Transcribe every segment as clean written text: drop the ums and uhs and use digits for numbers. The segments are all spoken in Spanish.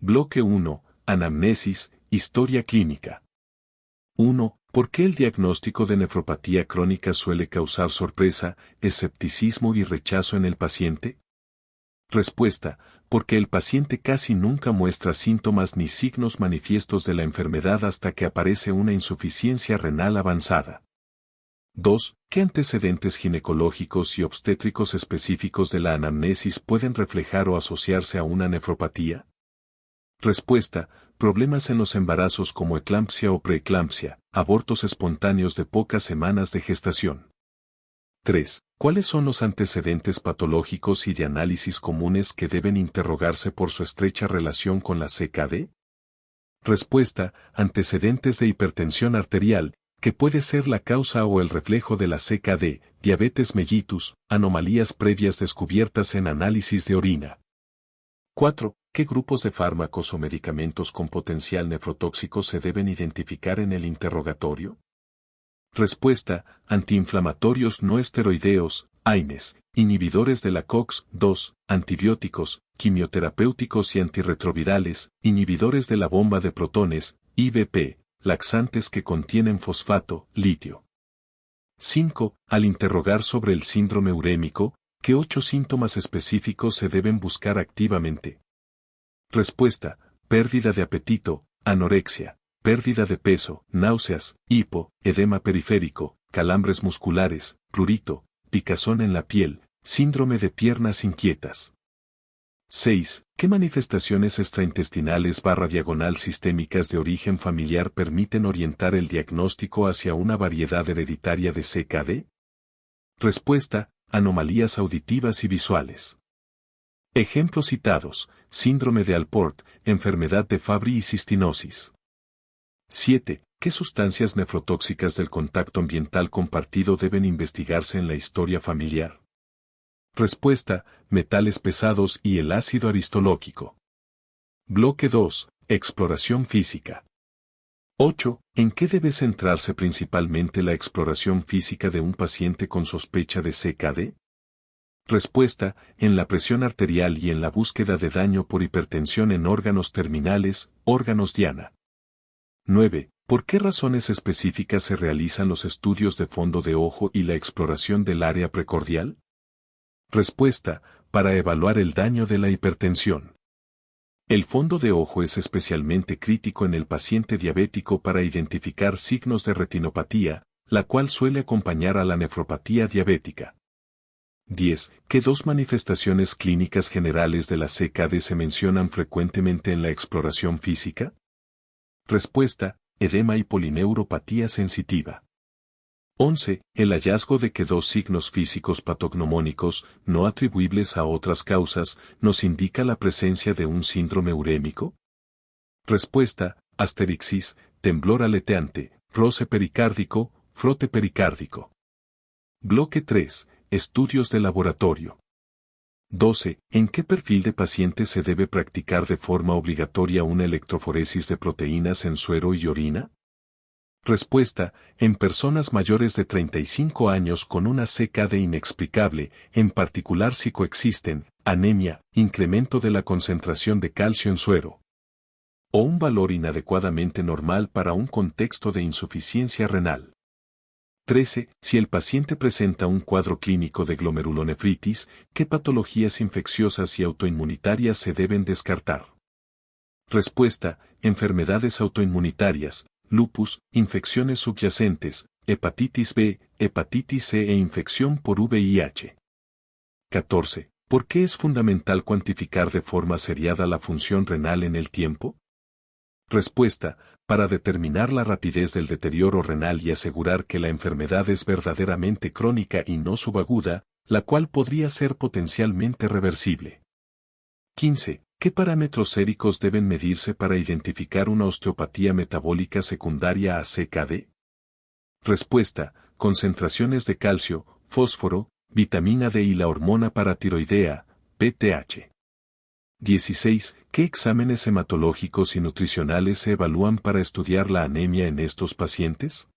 Bloque 1. Anamnesis, historia clínica. 1. ¿Por qué el diagnóstico de nefropatía crónica suele causar sorpresa, escepticismo y rechazo en el paciente? Respuesta: porque el paciente casi nunca muestra síntomas ni signos manifiestos de la enfermedad hasta que aparece una insuficiencia renal avanzada. 2. ¿Qué antecedentes ginecológicos y obstétricos específicos de la anamnesis pueden reflejar o asociarse a una nefropatía? Respuesta: problemas en los embarazos como eclampsia o preeclampsia, abortos espontáneos de pocas semanas de gestación. 3. ¿Cuáles son los antecedentes patológicos y de análisis comunes que deben interrogarse por su estrecha relación con la CKD? Respuesta: antecedentes de hipertensión arterial, que puede ser la causa o el reflejo de la CKD, diabetes mellitus, anomalías previas descubiertas en análisis de orina. 4. ¿Qué grupos de fármacos o medicamentos con potencial nefrotóxico se deben identificar en el interrogatorio? Respuesta: antiinflamatorios no esteroideos, AINES, inhibidores de la COX-2, antibióticos, quimioterapéuticos y antirretrovirales, inhibidores de la bomba de protones, IBP, laxantes que contienen fosfato, litio. 5. Al interrogar sobre el síndrome urémico, ¿qué 8 síntomas específicos se deben buscar activamente? Respuesta: pérdida de apetito, anorexia, pérdida de peso, náuseas, hipo, edema periférico, calambres musculares, prurito, picazón en la piel, síndrome de piernas inquietas. 6. ¿Qué manifestaciones extraintestinales/diagonal sistémicas de origen familiar permiten orientar el diagnóstico hacia una variedad hereditaria de CKD? Respuesta: anomalías auditivas y visuales. Ejemplos citados: síndrome de Alport, enfermedad de Fabry y cistinosis. 7. ¿Qué sustancias nefrotóxicas del contacto ambiental compartido deben investigarse en la historia familiar? Respuesta: metales pesados y el ácido aristolóquico. Bloque 2. Exploración física. 8. ¿En qué debe centrarse principalmente la exploración física de un paciente con sospecha de CKD? Respuesta: en la presión arterial y en la búsqueda de daño por hipertensión en órganos terminales, órganos diana. 9. ¿Por qué razones específicas se realizan los estudios de fondo de ojo y la exploración del área precordial? Respuesta: para evaluar el daño de la hipertensión. El fondo de ojo es especialmente crítico en el paciente diabético para identificar signos de retinopatía, la cual suele acompañar a la nefropatía diabética. 10. ¿Qué 2 manifestaciones clínicas generales de la CKD se mencionan frecuentemente en la exploración física? Respuesta: edema y polineuropatía sensitiva. 11. El hallazgo de que 2 signos físicos patognomónicos, no atribuibles a otras causas, nos indica la presencia de un síndrome urémico. Respuesta: asterixis, temblor aleteante, roce pericárdico, frote pericárdico. Bloque 3. Estudios de laboratorio. 12. ¿En qué perfil de paciente se debe practicar de forma obligatoria una electroforesis de proteínas en suero y orina? Respuesta: en personas mayores de 35 años con una CKD inexplicable, en particular si coexisten anemia, incremento de la concentración de calcio en suero, o un valor inadecuadamente normal para un contexto de insuficiencia renal. 13. Si el paciente presenta un cuadro clínico de glomerulonefritis, ¿qué patologías infecciosas y autoinmunitarias se deben descartar? Respuesta: enfermedades autoinmunitarias, lupus, infecciones subyacentes, hepatitis B, hepatitis C e infección por VIH. 14. ¿Por qué es fundamental cuantificar de forma seriada la función renal en el tiempo? Respuesta: para determinar la rapidez del deterioro renal y asegurar que la enfermedad es verdaderamente crónica y no subaguda, la cual podría ser potencialmente reversible. 15. ¿Qué parámetros séricos deben medirse para identificar una osteopatía metabólica secundaria a CKD? Respuesta: concentraciones de calcio, fósforo, vitamina D y la hormona paratiroidea, PTH. 16. ¿Qué exámenes hematológicos y nutricionales se evalúan para estudiar la anemia en estos pacientes?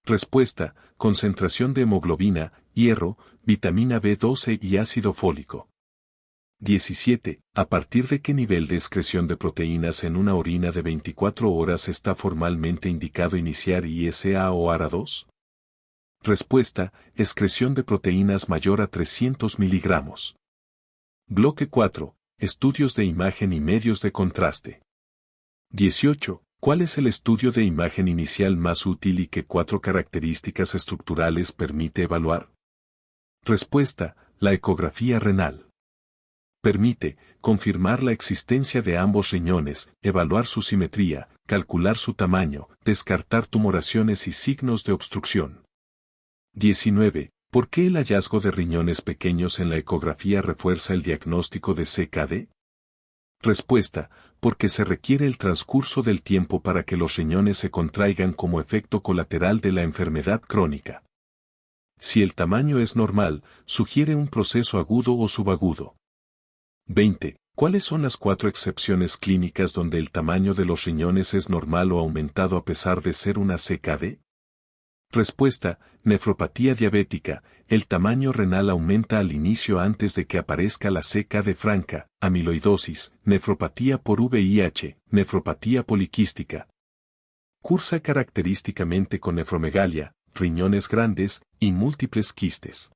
Respuesta: concentración de hemoglobina, hierro, vitamina B12 y ácido fólico. 17. ¿A partir de qué nivel de excreción de proteínas en una orina de 24 horas está formalmente indicado iniciar ISA o ARA2? Respuesta: excreción de proteínas mayor a 300 miligramos. Bloque 4. Estudios de imagen y medios de contraste. 18. ¿Cuál es el estudio de imagen inicial más útil y qué 4 características estructurales permite evaluar? Respuesta: la ecografía renal. Permite confirmar la existencia de ambos riñones, evaluar su simetría, calcular su tamaño, descartar tumoraciones y signos de obstrucción. 19. ¿Por qué el hallazgo de riñones pequeños en la ecografía refuerza el diagnóstico de CKD? Respuesta: porque se requiere el transcurso del tiempo para que los riñones se contraigan como efecto colateral de la enfermedad crónica. Si el tamaño es normal, sugiere un proceso agudo o subagudo. 20. ¿Cuáles son las 4 excepciones clínicas donde el tamaño de los riñones es normal o aumentado a pesar de ser una CKD? Respuesta: nefropatía diabética, el tamaño renal aumenta al inicio antes de que aparezca la CKD franca, amiloidosis, nefropatía por VIH, nefropatía poliquística. Cursa característicamente con nefromegalia, riñones grandes y múltiples quistes.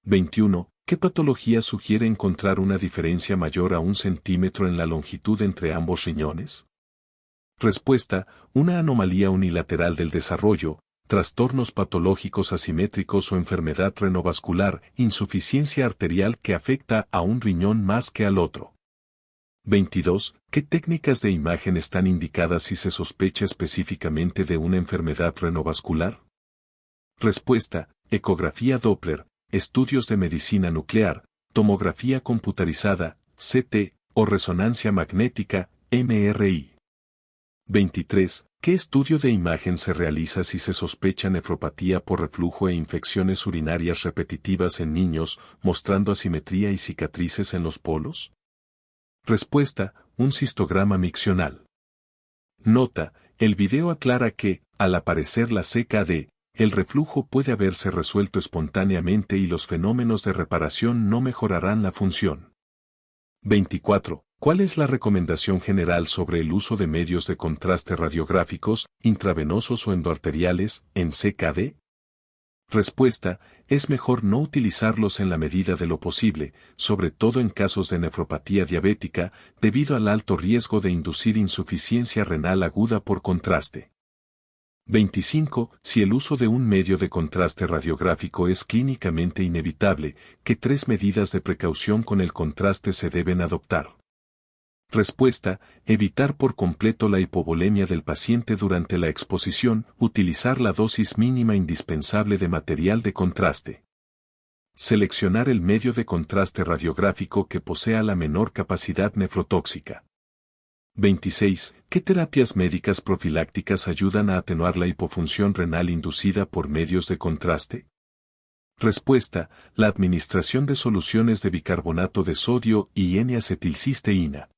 21. ¿Qué patología sugiere encontrar una diferencia mayor a 1 centímetro en la longitud entre ambos riñones? Respuesta: una anomalía unilateral del desarrollo, trastornos patológicos asimétricos o enfermedad renovascular, insuficiencia arterial que afecta a un riñón más que al otro. 22. ¿Qué técnicas de imagen están indicadas si se sospecha específicamente de una enfermedad renovascular? Respuesta: ecografía Doppler, estudios de medicina nuclear, tomografía computarizada, CT, o resonancia magnética, MRI. 23. ¿Qué estudio de imagen se realiza si se sospecha nefropatía por reflujo e infecciones urinarias repetitivas en niños, mostrando asimetría y cicatrices en los polos? Respuesta: un cistograma miccional. Nota: el video aclara que, al aparecer la CKD, el reflujo puede haberse resuelto espontáneamente y los fenómenos de reparación no mejorarán la función. 24. ¿Cuál es la recomendación general sobre el uso de medios de contraste radiográficos, intravenosos o endoarteriales, en CKD? Respuesta: es mejor no utilizarlos en la medida de lo posible, sobre todo en casos de nefropatía diabética, debido al alto riesgo de inducir insuficiencia renal aguda por contraste. 25. Si el uso de un medio de contraste radiográfico es clínicamente inevitable, ¿qué 3 medidas de precaución con el contraste se deben adoptar? Respuesta: evitar por completo la hipovolemia del paciente durante la exposición, utilizar la dosis mínima indispensable de material de contraste. Seleccionar el medio de contraste radiográfico que posea la menor capacidad nefrotóxica. 26. ¿Qué terapias médicas profilácticas ayudan a atenuar la hipofunción renal inducida por medios de contraste? Respuesta: la administración de soluciones de bicarbonato de sodio y N-acetilcisteína.